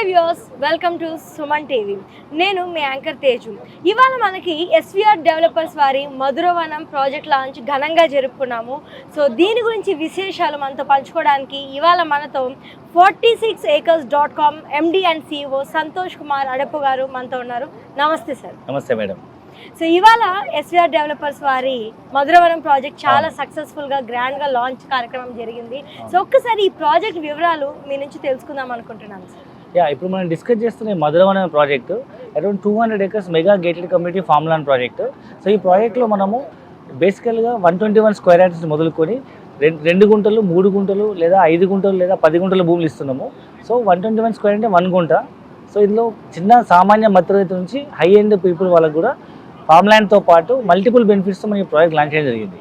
Hi viewers, welcome to Suman TV. నేను మీ anchor Teju. ఇవాళ మనకి ఎస్విఆర్ డెవలపర్స్ వారి మధురవనం ప్రాజెక్ట్ లాంచ్ ఘనంగా జరుపుకున్నాము. సో దీని గురించి విశేషాలు మనతో పంచుకోవడానికి ఇవాళ మనతో 46acres.com MD and CEO Santosh Kumar Adapu గారు మనతో ఉన్నారు. నమస్తే సార్. నమస్తే మేడం. సో ఇవాళ ఎస్విఆర్ డెవలపర్స్ వారి మధురవనం ప్రాజెక్ట్ చాలా సక్సెస్ఫుల్గా గ్రాండ్గా లాంచ్ కార్యక్రమం జరిగింది. సో ఒక్కసారి ఈ ప్రాజెక్ట్ వివరాలు మీ నుంచి తెలుసుకుందాం అనుకుంటున్నాను సార్. ఇప్పుడు మనం డిస్కస్ చేస్తున్న Madhuravanam project around 200 acres mega gated community farm land project. So ఈ ప్రాజెక్ట్లో మనము బేసికల్గా 121 స్క్వేర్ యార్డ్స్ మొదలుకొని 2 గుంటలు 3 గుంటలు లేదా 5 గుంటలు లేదా 10 గుంటల భూములు ఇస్తున్నాము. సో 121 స్క్వేర్ అంటే 1 గుంట. సో ఇందులో చిన్న సామాన్య మధ్యతరగతి నుంచి హై ఎండ్ పీపుల్ వాళ్ళకు కూడా ఫామ్ ల్యాండ్తో పాటు మల్టిపుల్ బెనిఫిట్స్తో మనం ఈ ప్రాజెక్ట్ లాంచ్ చేయడం జరిగింది.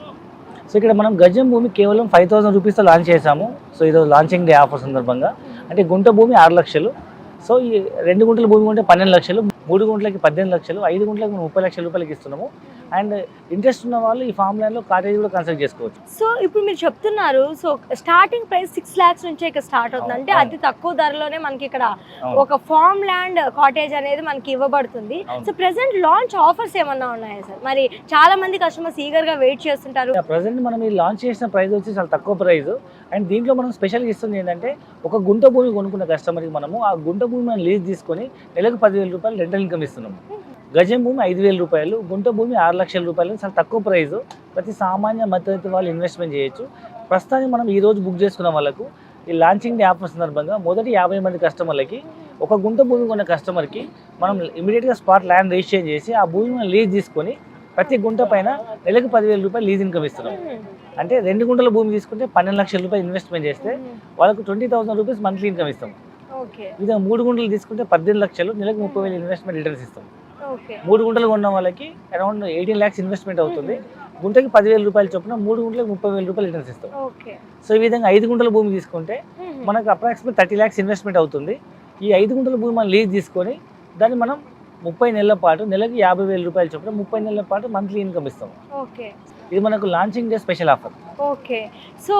సో ఇక్కడ మనం గజం భూమి కేవలం 5,000 రూపీస్తో లాంచ్ చేసాము. సో ఈరోజు లాంచింగ్ డే ఆఫర్ సందర్భంగా అంటే గుంట భూమి 6 లక్షలు. సో ఈ 2 గుంటల భూమి ఉంటే 12 లక్షలు, 3 గుంటలకి 18 లక్షలు, 5 గుంటలకి 30 లక్షల రూపాయలకి ఇస్తున్నాము. అండ్ ఇంట్రెస్ట్ ఉన్న వాళ్ళు ఈ ఫామ్ ల్యాండ్లో కాటేజ్ కూడా కన్స్ట్రక్ట్ చేసుకోవచ్చు. సో ఇప్పుడు మీరు చెప్తున్నారు, సో స్టార్టింగ్ ప్రైస్ 6 lakhs నుంచే ఇక్కడ స్టార్ట్ అవుతుంది. అంటే అతి తక్కువ ధరలోనే మనకి ఇక్కడ ఒక ఫామ్ ల్యాండ్ కాటేజ్ అనేది మనకి ఇవ్వబడుతుంది. సో ప్రెసెంట్ లాంచ్ ఆఫర్స్ ఏమన్నా ఉన్నాయా సార్? మరి చాలా మంది కస్టమర్స్ ఈగర్ గా వెయిట్ చేస్తుంటారు. ప్రెసెంట్ మనం ఈ లాంచ్ చేసిన ప్రైస్ వచ్చి చాలా తక్కువ ప్రైస్. అండ్ దీంట్లో మనం స్పెషల్గా ఇస్తుంది ఏంటంటే ఒక గుంట భూమి కొనుక్కున్న కస్టమర్కి మనము ఆ గుంట భూమి మనం లీజ్ తీసుకొని నెలకు 10,000 రూపాయలు రెంటల్ ఇన్కమ్ ఇస్తున్నాము. గజం భూమి 5,000 రూపాయలు, గుంట భూమి 6 లక్షల రూపాయలు. చాలా తక్కువ ప్రైస్. ప్రతి సామాన్య మధ్యతరగతి వాళ్ళు ఇన్వెస్ట్మెంట్ చేయొచ్చు. ప్రస్తుతానికి మనం ఈ రోజు బుక్ చేసుకున్న వాళ్ళకు ఈ లాంచింగ్ డే ఆఫర్ సందర్భంగా మొదటి 50 మంది కస్టమర్లకి ఒక గుంట భూమి కొన్న కస్టమర్కి మనం ఇమీడియట్గా స్పాట్ ల్యాండ్ రిజిస్టర్ చేసి ఆ భూమిని లీజ్ తీసుకొని ప్రతి గుంట పైన నెలకు 10,000 రూపాయలు లీజ్ ఇన్కమ్ ఇస్తున్నాం. అంటే 2 గుంటల భూమి తీసుకుంటే 12 లక్షల రూపాయలు ఇన్వెస్ట్మెంట్ చేస్తే వాళ్ళకు 20,000 రూపీస్ మంత్లీ ఇన్కమ్ ఇస్తాం. ఇదే 3 గుంటలు తీసుకుంటే 18 లక్షలు, నెలకు 30,000 ఇన్వెస్ట్మెంట్ రిటర్న్స్ ఇస్తాం. 3 గుంటలు కొన్న వాళ్ళకి అరౌండ్ 18 lakhs ఇన్వెస్ట్మెంట్ అవుతుంది. గుంటకి 10,000 రూపాయలు చొప్పున 3 గుంటలకు 30,000 రూపాయలు రిటర్న్స్ ఇస్తాం. సో ఈ విధంగా 5 గుంటల భూమి తీసుకుంటే మనకు అప్రాక్సిమేట్ 30 lakhs ఇన్వెస్ట్మెంట్ అవుతుంది. ఈ 5 గుంటల భూమి మనం లీజ్ తీసుకొని దాన్ని మనం 30 నెలల పాటు నెలకి 50,000 రూపాయలు చొప్పున 30 నెలల పాటు మంత్లీ ఇన్కమ్ ఇస్తాం. ఇది మనకు launching day special offer. Okay, so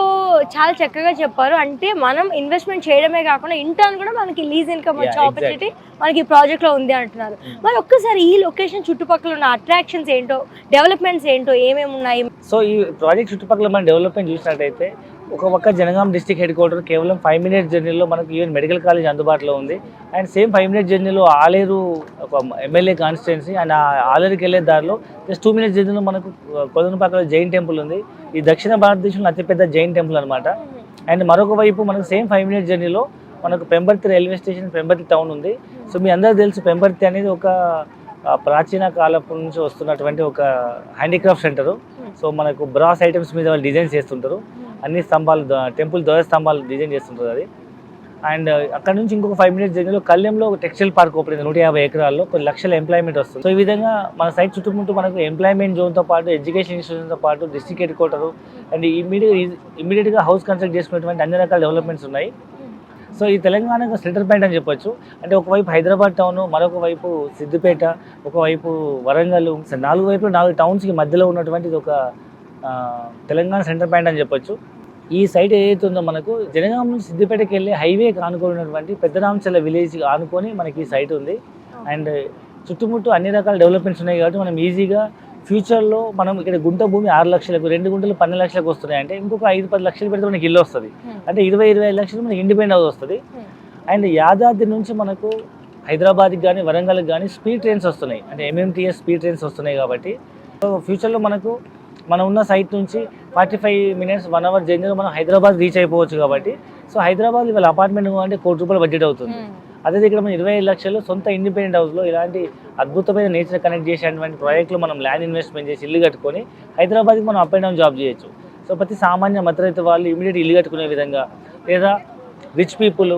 చాలా చక్కగా చెప్పారు. అంటే మనం ఇన్వెస్ట్మెంట్ చేయడమే కాకుండా ఇంటర్న్ కూడా మనకి లీజ్ ఇన్కమ్ వచ్చే ఆపర్చునిటీ మనకి ప్రాజెక్ట్ లో ఉంది అంటున్నారు. మరి ఒక్కసారి ఈ లొకేషన్ చుట్టుపక్కల ఉన్న అట్రాక్షన్స్ ఏంటో, డెవలప్మెంట్స్ ఏంటో, ఏమేమి ఉన్నాయి? సో ఈ ప్రాజెక్ట్ చుట్టుపక్కల మన డెవలప్మెంట్ చూసినట్టయితే ఒక పక్క జనగాం డిస్ట్రిక్ట్ హెడ్ క్వార్టర్ కేవలం 5 minutes జర్నీలో మనకు ఈవెన్ మెడికల్ కాలేజ్ అందుబాటులో ఉంది. అండ్ సేమ్ 5 minutes జర్నీలో ఆలేరు ఒక ఎమ్మెల్యే కాన్స్టిట్యున్సీ. అండ్ ఆలేరుకి వెళ్ళే దారిలో జస్ట్ 2 minutes జర్నీలో మనకు కొదనపాకలో జైన్ టెంపుల్ ఉంది. ఈ దక్షిణ భారతదేశంలో అతిపెద్ద జైన్ టెంపుల్ అనమాట. అండ్ మరొక వైపు మనకు సేమ్ 5 minutes జర్నీలో మనకు Pembarthi railway station, Pembarthi town ఉంది. సో మీ అందరూ తెలుసు పెంబర్తి అనేది ఒక ప్రాచీన కాలపు నుంచి వస్తున్నటువంటి ఒక హ్యాండీక్రాఫ్ట్ సెంటరు. సో మనకు బ్రాస్ ఐటమ్స్ మీద వాళ్ళు డిజైన్ చేస్తుంటారు. అన్ని స్తంభాలు, టెంపుల్ ధ్వజ స్తంభాలు డిజైన్ చేస్తుంటారు అది. అండ్ అక్కడ నుంచి ఇంకొక 5 minutes జర్నీలో కళ్యాణంలో ఒక టెక్స్టైల్ పార్క్ ఓపెన్ అయింది. 150 ఎకరాల్లో కొన్ని లక్షల ఎంప్లాయ్మెంట్ వస్తుంది. సో ఈ విధంగా మన సైట్ చుట్టుముట్టు మనకు ఎంప్లాయ్మెంట్ జోన్తో పాటు ఎడ్యుకేషన్ ఇన్స్టిట్యూషన్తో పాటు డిస్ట్రిక్ట్ హెడ్ క్వార్టర్ అండ్ ఇమీడియట్గా హౌస్ కన్స్ట్రక్ట్ చేసుకునేటువంటి అన్ని రకాల డెవలప్మెంట్స్ ఉన్నాయి. సో ఈ తెలంగాణకు సెంటర్ పాయింట్ అని చెప్పొచ్చు. అంటే ఒకవైపు హైదరాబాద్ టౌన్, మరొక వైపు సిద్దిపేట, ఒకవైపు వరంగల్, 4 వైపులు 4 టౌన్స్కి మధ్యలో ఉన్నటువంటిది ఒక తెలంగాణ సెంటర్ పాయింట్ అని చెప్పొచ్చు. ఈ సైట్ ఏదైతే ఉందో మనకు జనగాం నుంచి సిద్దిపేటకి వెళ్ళే హైవేకి ఆనుకున్నటువంటి పెద్దరాంచల విలేజ్ ఆనుకొని మనకి ఈ సైట్ ఉంది. అండ్ చుట్టుముట్టు అన్ని రకాల డెవలప్మెంట్స్ ఉన్నాయి కాబట్టి మనం ఈజీగా ఫ్యూచర్లో మనం ఇక్కడ గుంట భూమి 6 లక్షలకు, 2 గుంటలు 12 లక్షలకు వస్తున్నాయి. అంటే ఇంకొక 5-10 లక్షలు పెడితే మనకి ఇల్లు వస్తుంది. అంటే 20-25 లక్షలు మనకి ఇండిపెండెంట్ హౌస్ వస్తుంది. అండ్ యాదాద్రి నుంచి మనకు హైదరాబాద్కి కానీ వరంగల్కి కానీ స్పీడ్ ట్రైన్స్ వస్తున్నాయి. అంటే MMTS స్పీడ్ ట్రైన్స్ వస్తున్నాయి కాబట్టి సో ఫ్యూచర్లో మనకు మనం ఉన్న సైట్ నుంచి 45 minutes 1 hour జర్నీలో మనం హైదరాబాద్ రీచ్ అయిపోవచ్చు. కాబట్టి సో హైదరాబాద్ ఇవాళ అపార్ట్మెంట్ అంటే ₹1 బడ్జెట్ అవుతుంది. అదే ఇక్కడ మనం 25 లక్షలు సొంత ఇండిపెండెంట్ హౌస్లో ఇలాంటి అద్భుతమైన నేచర్ కనెక్ట్ చేసేటువంటి ప్రాజెక్టులో మనం ల్యాండ్ ఇన్వెస్ట్మెంట్ చేసి ఇల్లు కట్టుకొని హైదరాబాద్కి మనం అప్ అండ్ డౌన్ జాబ్ చేయొచ్చు. సో ప్రతి సామాన్య మధ్యతరగతి వాళ్ళు ఇమీడియట్ ఇల్లు కట్టుకునే విధంగా, లేదా రిచ్ పీపుల్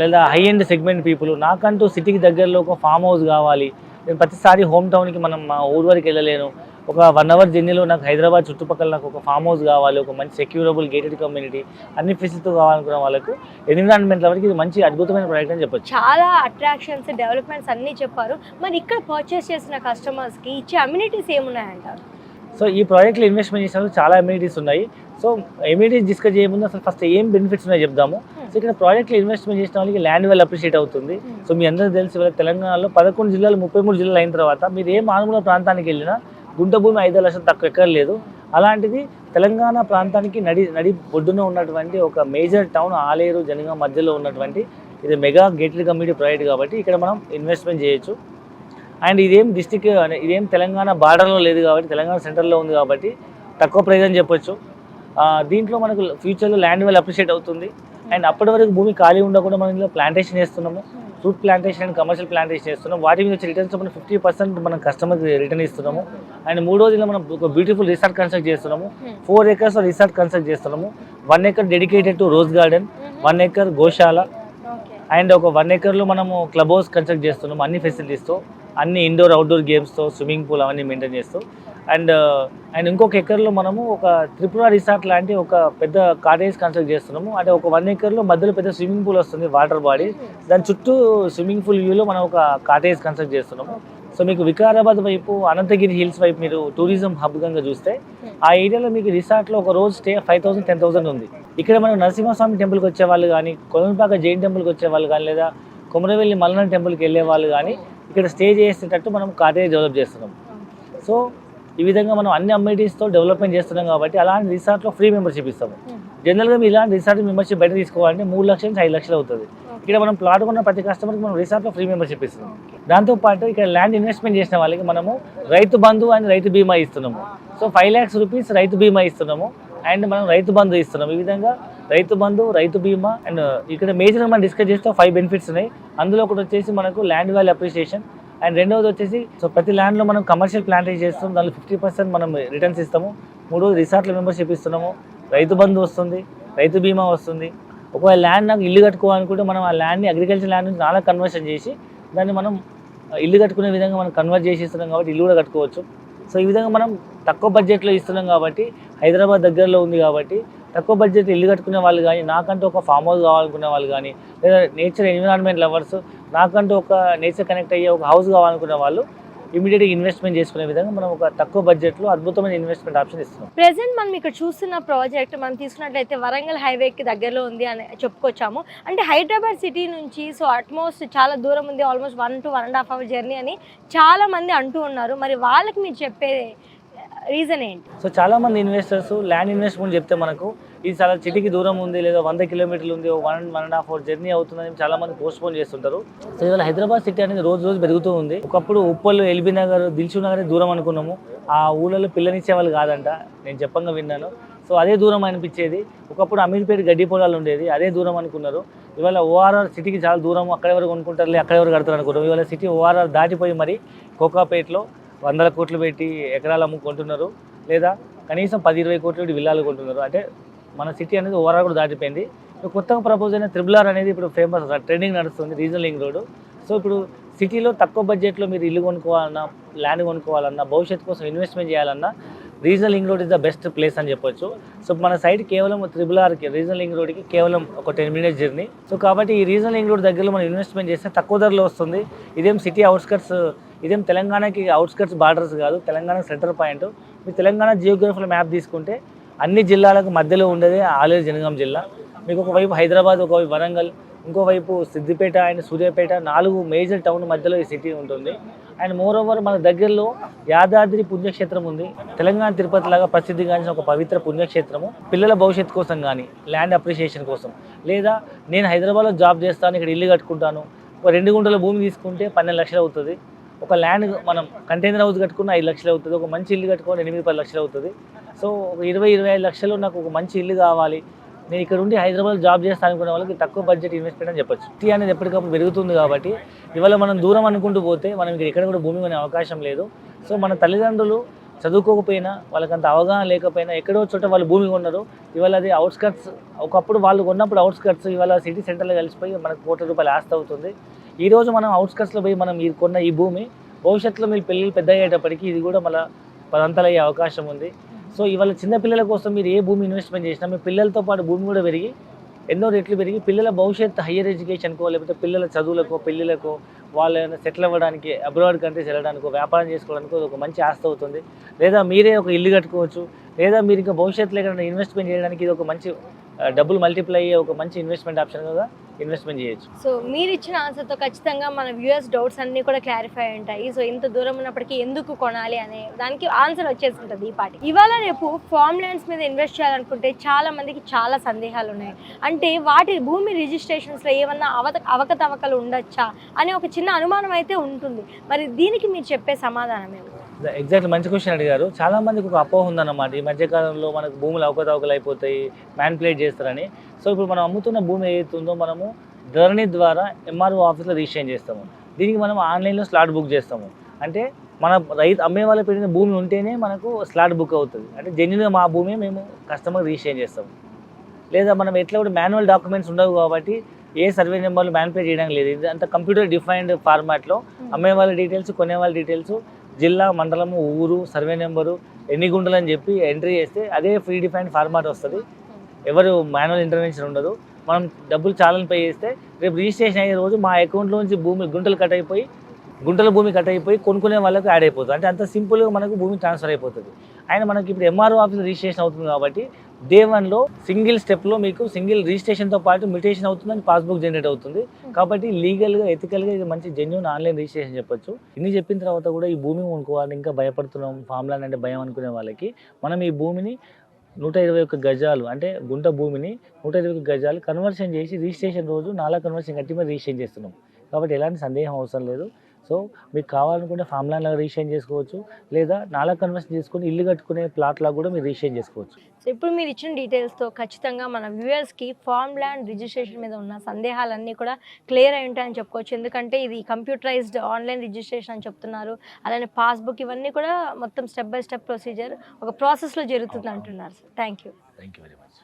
లేదా హై ఎండ్ సెగ్మెంట్ పీపుల్ నాకంటూ సిటీకి దగ్గరలో ఒక ఫామ్ హౌస్ కావాలి, నేను ప్రతిసారి హోమ్ టౌన్కి మనం మా ఊరు వరకు వెళ్ళలేను, ఒక 1 hour జర్నీలో నాకు హైదరాబాద్ చుట్టుపక్కల నాకు ఒక ఫామ్ హౌస్ కావాలి, ఒక మంచి సెక్యూరబుల్ గేటెడ్ కమ్యూనిటీ అన్ని ఫెసిలిటీ కావాలనుకున్న వాళ్ళకు ఎన్విరాన్మెంట్ వరకు ఇది మంచి అద్భుతమైన ప్రాజెక్ట్ అని చెప్పొచ్చు. చాలా అట్రాక్షన్స్, డెవలప్మెంట్స్ అన్నీ చెప్పారు. మరి ఇక్కడ పర్చేస్ చేసిన కస్టమర్స్కి ఇచ్చే అమ్యూనిటీస్ ఏమున్నాయంటారు? సో ఈ ప్రాజెక్ట్లో ఇన్వెస్ట్మెంట్ చేసినప్పుడు చాలా అమ్యూనిటీస్ ఉన్నాయి. సో ఇమీడియట్ డిస్కస్ చేయముందు అసలు ఫస్ట్ ఏం బెనిఫిట్స్ ఉన్నాయో చెప్దాము. సో ఇక్కడ ప్రాజెక్ట్లో ఇన్వెస్ట్మెంట్ చేసిన వాళ్ళకి ల్యాండ్ వాల్యూ అప్రిషియేట్ అవుతుంది. సో మీ అందరికీ తెలిసి ఇవాళ తెలంగాణలో 11 జిల్లాలు 33 జిల్లాలు అయిన తర్వాత మీరు ఏ మారుమూల ప్రాంతానికి వెళ్ళినా గుంట భూమి 5 లక్షలు తక్కువ ఎక్కడ లేదు. అలాంటిది తెలంగాణ ప్రాంతానికి నడి ఒడ్డున ఉన్నటువంటి ఒక మేజర్ టౌన్ ఆలేరు జనగాం మధ్యలో ఉన్నటువంటి ఇది మెగా గేటెడ్ కమ్యూనిటీ ప్రాజెక్ట్ కాబట్టి ఇక్కడ మనం ఇన్వెస్ట్మెంట్ చేయొచ్చు. అండ్ ఇదేం డిస్టిక్ ఇదేం తెలంగాణ బార్డర్లో లేదు కాబట్టి తెలంగాణ సెంటర్లో ఉంది కాబట్టి తక్కువ ప్రైస్ అని చెప్పొచ్చు. దీంట్లో మనకు ఫ్యూచర్లో ల్యాండ్ వాల్యూ అప్రిషియేట్ అవుతుంది. అండ్ అప్పటి వరకు భూమి ఖాళీ ఉండకుండా మనం ఇందులో ప్లాంటేషన్ చేస్తున్నాము, fruit plantation and commercial plantation చేస్తున్నాం. వాటి మీద వచ్చే రిటర్న్స్ మనం 50% మనం కస్టమర్కి రిటర్న్ ఇస్తున్నాము. అండ్ 3వ మనం ఒక బ్యూటిఫుల్ రిసార్ట్ కన్స్ట్రక్ట్ చేస్తున్నాము. 4 acres రిసార్ట్ కన్స్ట్రక్ట్ చేస్తున్నాము. 1 acre dedicated to rose garden, 1 acre Goshala and ఒక 1 acreలో మనము క్లబ్ హౌస్ కన్స్ట్రక్ట్ చేస్తున్నాము. అన్ని ఫెసిలిటీస్తో, అన్ని ఇండోర్ అవుట్డోర్ గేమ్స్తో, స్విమ్మింగ్ పూల్ అవన్నీ మెయింటైన్ చేస్తూ. అండ్ ఇంకొక ఎకర్లో మనము ఒక త్రిపుర రిసార్ట్ లాంటి ఒక పెద్ద కాటేజ్ కన్స్ట్రక్ట్ చేస్తున్నాము. అంటే ఒక 1 acreలో మధ్యలో పెద్ద స్విమ్మింగ్ పూల్ వస్తుంది, వాటర్ బాడీ, దాని చుట్టూ స్విమ్మింగ్ పూల్ వ్యూలో మనం ఒక కాటేజ్ కన్స్ట్రక్ట్ చేస్తున్నాము. సో మీకు వికారాబాద్ వైపు, అనంతగిరి హిల్స్ వైపు మీరు టూరిజం హబ్ గంగా చూస్తే ఆ ఏరియాలో మీకు రిసార్ట్లో ఒక రోజు స్టే 5,000 10,000 ఉంది. ఇక్కడ మనం నరసింహస్వామి టెంపుల్కి వచ్చే వాళ్ళు కానీ, కొలంపాక జైన్ టెంపుల్కి వచ్చే వాళ్ళు కానీ, లేదా కొమరవెల్లి మల్లన్న టెంపుల్కి వెళ్ళే వాళ్ళు కానీ ఇక్కడ స్టే చేసేటట్టు మనం కాటేజ్ డెవలప్ చేస్తున్నాం. సో ఈ విధంగా మనం అన్ని అమ్యూనిటీస్తో డెవలప్మెంట్ చేస్తున్నాం కాబట్టి అలాంటి రిసార్ట్లో ఫ్రీ మెంబర్షిప్ ఇస్తాము. జనరల్గా మీరు ఇలాంటి రిసార్ట్ మెంబర్షిప్ బయట తీసుకోవాలంటే 3 లక్షల నుంచి 5 లక్షలు అవుతుంది. ఇక్కడ మనం ప్లాట్ కొన్న ప్రతి కస్టమర్కి మనం రిసార్ట్లో ఫ్రీ మెంబర్షిప్ ఇస్తున్నాం. దాంతోపాటు ఇక్కడ ల్యాండ్ ఇన్వెస్ట్మెంట్ చేసిన వాళ్ళకి మనము రైతు బంధు అండ్ రైతు బీమా ఇస్తున్నాము. సో 5 lakhs రూపీస్ రైతు బీమా ఇస్తున్నాము అండ్ మనం రైతు బంధు ఇస్తున్నాం. ఈ విధంగా రైతు బంధు, రైతు బీమా అండ్ ఇక్కడ మేజర్గా మనం డిస్కస్ చేస్తే 5 బెనిఫిట్స్ ఉన్నాయి. అందులో ఒకటి వచ్చేసి మనకు ల్యాండ్ వాల్యూ అప్రిషియేషన్ అండ్ రెండవది వచ్చేసి సో ప్రతి ల్యాండ్లో మనం కమర్షియల్ ప్లాంటేషన్ చేస్తాం, దానిలో 50% మనం రిటర్న్స్ ఇస్తాము. 3వది రిసార్ట్ల మెంబర్షిప్ ఇస్తున్నాము, రైతు బంధు వస్తుంది, రైతు బీమా వస్తుంది. ఒకవేళ ల్యాండ్ నాకు ఇల్లు కట్టుకోవాలనుకుంటే మనం ఆ ల్యాండ్ని అగ్రికల్చర్ ల్యాండ్ నుంచి నాలా కన్వర్షన్ చేసి దాన్ని మనం ఇల్లు కట్టుకునే విధంగా మనం కన్వర్ట్ చేసి ఇస్తున్నాం కాబట్టి ఇల్లు కూడా కట్టుకోవచ్చు. సో ఈ విధంగా మనం తక్కువ బడ్జెట్లో ఇస్తున్నాం కాబట్టి, హైదరాబాద్ దగ్గరలో ఉంది కాబట్టి తక్కువ బడ్జెట్ ఇల్లు కట్టుకునే వాళ్ళు కానీ, నాకంటూ ఒక ఫామ్ హౌస్ కావాలనుకునే వాళ్ళు కానీ, లేదా నేచర్ ఎన్విరాన్మెంట్ లవర్స్ నాకంటూ ఒక నేచర్ కనెక్ట్ అయ్యే ఒక హౌస్ కావాలనుకునే వాళ్ళు ఇమీడియట్గా ఇన్వెస్ట్మెంట్ చేసుకునే విధంగా మనం ఒక తక్కువ బడ్జెట్లో అద్భుతమైన ఇన్వెస్ట్మెంట్ ఆప్షన్ ఇస్తున్నాం. ప్రెసెంట్ మనం ఇక్కడ చూస్తున్న ప్రాజెక్ట్ మనం తీసుకున్నట్లయితే వరంగల్ హైవేకి దగ్గరలో ఉంది అని చెప్పుకొచ్చాము. అంటే హైదరాబాద్ సిటీ నుంచి సో అట్మోస్ట్ చాలా దూరం ఉంది, ఆల్మోస్ట్ 1 to 1.5 hour జర్నీ అని చాలా మంది అంటూ ఉన్నారు. మరి వాళ్ళకి మీరు చెప్పే రీజన్ ఏంటి? సో చాలా మంది ఇన్వెస్టర్స్ ల్యాండ్ ఇన్వెస్ట్మెంట్ చెప్తే మనకు ఇది చాలా సిటీకి దూరం ఉంది, లేదా 100 kilometers ఉంది, 1.5 hour జర్నీ అవుతుందని చాలా మంది పోస్ట్పోన్ చేస్తుంటారు. సో ఇవాళ హైదరాబాద్ సిటీ అనేది రోజు పెరుగుతూ ఉంది. ఒకప్పుడు ఉప్పల్, ఎల్బీ నగర్, దిల్సుఖ్ నగర్ దూరం అనుకున్నాము. ఆ ఊళ్ళలో పిల్లనిచ్చే వాళ్ళు కాదంట, నేను చెప్పంగా విన్నాను. సో అదే దూరం అనిపించేది. ఒకప్పుడు అమీర్పేట గడ్డి పొలాలు ఉండేది, అదే దూరం అనుకున్నారు. ఇవాళ ఓఆర్ఆర్ సిటీకి చాలా దూరం, అక్కడ ఎవరు కొనుక్కుంటారులే, అక్కడ ఎవరు కడతారు అనుకున్నారు. ఇవాళ సిటీ ఓఆర్ఆర్ దాటిపోయి మరి కోకాపేటలో 100 కోట్లు పెట్టి ఎకరాలు అమ్ముకుంటున్నారు, లేదా కనీసం 10-20 కోట్లు పెట్టి విల్లాలు కొంటున్నారు. అంటే మన సిటీ అనేది ఓవరాల్ కూడా దాటిపోయింది. కొత్తగా ప్రపోజ్ అయిన త్రిబుల్ అనేది ఇప్పుడు ఫేమస్, ట్రెండింగ్ నడుస్తుంది, రీజనల్ లింక్ రోడ్. సో ఇప్పుడు సిటీలో తక్కువ బడ్జెట్లో మీరు ఇల్లు కొనుక్కోవాలన్నా, ల్యాండ్ కొనుక్కోవాలన్నా, భవిష్యత్తు కోసం ఇన్వెస్ట్మెంట్ చేయాలన్నా regional link road is the best place అని చెప్పొచ్చు. సో మన సైడ్ కేవలం త్రిబుల్ రీజనల్ లింక్ రోడ్కి కేవలం ఒక 10 minutes జర్నీ. సో కాబట్టి ఈ రీజనల్ లింక్ రోడ్ దగ్గరలో మనం ఇన్వెస్ట్మెంట్ చేస్తే తక్కువ ధరలో వస్తుంది. ఇదేం సిటీ అవుట్స్కట్స్, ఇదేం తెలంగాణకి అవుట్స్కట్స్ బార్డర్స్ కాదు, తెలంగాణ సెంటర్ పాయింట్. మీరు తెలంగాణ జియోగ్రఫికల్ మ్యాప్ తీసుకుంటే అన్ని జిల్లాలకు మధ్యలో ఉండేది ఆలేరు జనగాం జిల్లా. మీకు ఒకవైపు హైదరాబాద్, ఒకవైపు వరంగల్, ఇంకోవైపు Siddipet and Suryapet, 4 major town మధ్యలో ఈ సిటీ ఉంటుంది. అండ్ మోర్ ఓవర్ మన దగ్గరలో యాదాద్రి పుణ్యక్షేత్రం ఉంది. తెలంగాణ తిరుపతి లాగా ప్రసిద్ధిగాంచిన ఒక పవిత్ర పుణ్యక్షేత్రము. పిల్లల భవిష్యత్తు కోసం కానీ, ల్యాండ్ అప్రిషియేషన్ కోసం, లేదా నేను హైదరాబాద్లో జాబ్ చేస్తాను, ఇక్కడ ఇల్లు కట్టుకుంటాను, ఒక 2 గుంటల భూమి తీసుకుంటే 12 లక్షలు అవుతుంది. ఒక ల్యాండ్ మనం కంటైనర్ హౌస్ కట్టుకున్న 5 లక్షలు అవుతుంది. ఒక మంచి ఇల్లు కట్టుకుని 8-10 లక్షలు అవుతుంది. సో ఒక 20-25 లక్షలు నాకు ఒక మంచి ఇల్లు కావాలి, నేను ఇక్కడ ఉండి హైదరాబాద్ జాబ్ చేస్తాను అనుకునే వాళ్ళకి తక్కువ బడ్జెట్ ఇన్వెస్ట్మెంట్ అని చెప్పొచ్చు. సిటీ అనేది ఎప్పటికప్పుడు పెరుగుతుంది కాబట్టి ఇవాళ మనం దూరం అనుకుంటూ పోతే మనం ఇక్కడ కూడా భూమి కొనే అవకాశం లేదు. సో మన తల్లిదండ్రులు చదువుకోకపోయినా, వాళ్ళకంత అవగాహన లేకపోయినా ఎక్కడో చోట వాళ్ళు భూమి కొన్నారు. ఇవాళ అది అవుట్స్కట్స్, ఒకప్పుడు వాళ్ళు కొన్నప్పుడు అవుట్స్కట్స్ ఇవాళ సిటీ సెంటర్లో కలిసిపోయి మనకు కోట్ల రూపాయలు ఆస్తి అవుతుంది. ఈరోజు మనం అవుట్స్కట్స్లో పోయి మనం కొన్న ఈ భూమి భవిష్యత్తులో మీరు పిల్లలు పెద్ద అయ్యేటప్పటికి ఇది కూడా మళ్ళీ 10 అంతలు అయ్యే అవకాశం ఉంది. సో ఇవాళ చిన్నపిల్లల కోసం మీరు ఏ భూమి ఇన్వెస్ట్మెంట్ చేసినా మీ పిల్లలతో పాటు భూమి కూడా పెరిగి ఎన్నో రెట్లు పెరిగి పిల్లల భవిష్యత్తు హయ్యర్ ఎడ్యుకేషన్కో లేకపోతే పిల్లల చదువులకో పెళ్ళిళ్ళకో వాళ్ళని సెటిల్ అవ్వడానికి అబ్రాడ్ కంట్రీస్ వెళ్ళడానికో వ్యాపారం చేసుకోవడానికో ఒక మంచి ఆస్తి అవుతుంది. లేదా మీరే ఒక ఇల్లు కట్టుకోవచ్చు, లేదా మీరు ఇంకా భవిష్యత్తులో ఎక్కడైనా ఇన్వెస్ట్మెంట్ చేయడానికి ఇది ఒక మంచి డబ్బులు మల్టిప్లై అయ్యే ఒక మంచి ఇన్వెస్ట్మెంట్ ఆప్షన్గా ఇన్వెస్ట్మెంట్ చేయొచ్చు. సో మీరు ఇచ్చిన ఆన్సర్తో ఖచ్చితంగా మన వ్యూయర్స్ డౌట్స్ అన్నీ కూడా క్లారిఫై ఉంటాయి. సో ఇంత దూరం ఉన్నప్పటికీ ఎందుకు కొనాలి అనే దానికి ఆన్సర్ వచ్చేసి ఉంటుంది ఈ పాటి. ఇవాళ రేపు ఫార్మ్ ల్యాండ్స్ మీద ఇన్వెస్ట్ చేయాలనుకుంటే చాలా మందికి చాలా సందేహాలు ఉన్నాయి. అంటే వాటి భూమి రిజిస్ట్రేషన్స్లో ఏమన్నా అవకతవకలు ఉండొచ్చా అనే ఒక చిన్న అనుమానం అయితే ఉంటుంది. మరి దీనికి మీరు చెప్పే సమాధానం ఏమి? ఎగ్జాక్ట్లీ మంచి క్వశ్చన్ అడిగారు. చాలా మందికి ఒక అపోహ ఉందన్నమాట, ఈ మధ్యకాలంలో మనకు భూములు అవకతవకలు అయిపోతాయి, మ్యాన్పులేట్ చేస్తారని. సో ఇప్పుడు మనం అమ్ముతున్న భూమి ఏదైతుందో మనము ధరణి ద్వారా ఎంఆర్ఓ ఆఫీస్లో రిజిస్ట్రేషన్ చేస్తాము. దీనికి మనం ఆన్లైన్లో స్లాట్ బుక్ చేస్తాము. అంటే మన రైతు అమ్మే వాళ్ళ పెట్టిన భూమి ఉంటేనే మనకు స్లాట్ బుక్ అవుతుంది. అంటే జెన్యున్గా మా భూమి మేము కస్టమర్ రిజిస్ట్రేషన్ చేస్తాము. లేదా మనం ఎట్లా కూడా మాన్యువల్ డాక్యుమెంట్స్ ఉండవు కాబట్టి ఏ సర్వే నెంబర్లు మ్యాన్పులేట్ చేయడానికి లేదు. ఇది అంతా కంప్యూటర్ డిఫైన్డ్ ఫార్మాట్లో అమ్మే వాళ్ళ డీటెయిల్స్, కొనే వాళ్ళ డీటెయిల్స్, జిల్లా, మండలము, ఊరు, సర్వే నెంబరు, ఎన్ని గుంటలు అని చెప్పి ఎంట్రీ చేస్తే అదే ఫ్రీ డిఫైన్డ్ ఫార్మాట్ వస్తుంది. ఎవరు మాన్యువల్ ఇంటర్వెన్షన్ ఉండదు. మనం డబ్బులు చాలని పే చేస్తే రేపు రిజిస్ట్రేషన్ అయ్యే రోజు మా అకౌంట్లోంచి గుంటల భూమి కట్ అయిపోయి కొనుక్కునే వాళ్ళకి యాడ్ అయిపోతుంది. అంటే అంత సింపుల్గా మనకు భూమి ట్రాన్స్ఫర్ అయిపోతుంది. ఆయన మనకి ఇప్పుడు ఎంఆర్ఓ ఆఫీస్ రిజిస్ట్రేషన్ అవుతుంది కాబట్టి డే 1లో సింగిల్ స్టెప్లో మీకు సింగిల్ రిజిస్ట్రేషన్తో పాటు మ్యూటేషన్ అవుతుందని పాస్బుక్ జనరేట్ అవుతుంది. కాబట్టి లీగల్గా ఎథికల్గా ఇది మంచి జెన్యూన్ ఆన్లైన్ రిజిస్ట్రేషన్ చెప్పొచ్చు. ఇన్ని చెప్పిన తర్వాత కూడా ఈ భూమి కొనుక్కోవాలని ఇంకా భయపడుతున్నాం, ఫామ్ ల్యాండ్ అంటే భయం అనుకునే వాళ్ళకి మనం ఈ భూమిని 121 గజాలు అంటే గుంట భూమిని 121 గజాలు కన్వర్షన్ చేసి రిజిస్ట్రేషన్ రోజు నాలా కన్వర్షన్ కట్టి మరి రిజిస్ట్రేషన్ చేస్తున్నాం. కాబట్టి ఎలాంటి సందేహం అవసరం లేదు. సో మీకు కావాలనుకుంటే ఫామ్ ల్యాండ్లో రిజిస్ట్రేషన్ చేసుకోవచ్చు, లేదా నాలా కన్వర్షన్ చేసుకుని ఇల్లు కట్టుకునే ప్లాట్లా కూడా మీరు రిజిస్ట్రేషన్ చేసుకోవచ్చు. సో ఇప్పుడు మీరు ఇచ్చిన డీటెయిల్స్తో ఖచ్చితంగా మన వ్యూయర్స్కి ఫార్మ్ ల్యాండ్ రిజిస్ట్రేషన్ మీద ఉన్న సందేహాలన్నీ కూడా క్లియర్ అయి ఉంటాయని చెప్పుకోవచ్చు. ఎందుకంటే ఇది కంప్యూటరైజ్డ్ ఆన్లైన్ రిజిస్ట్రేషన్ అని చెప్తున్నారు. అలానే పాస్బుక్ ఇవన్నీ కూడా మొత్తం స్టెప్ బై స్టెప్ ప్రొసీజర్ ఒక ప్రాసెస్లో జరుగుతుంది అంటున్నారు. Sir thank you very much.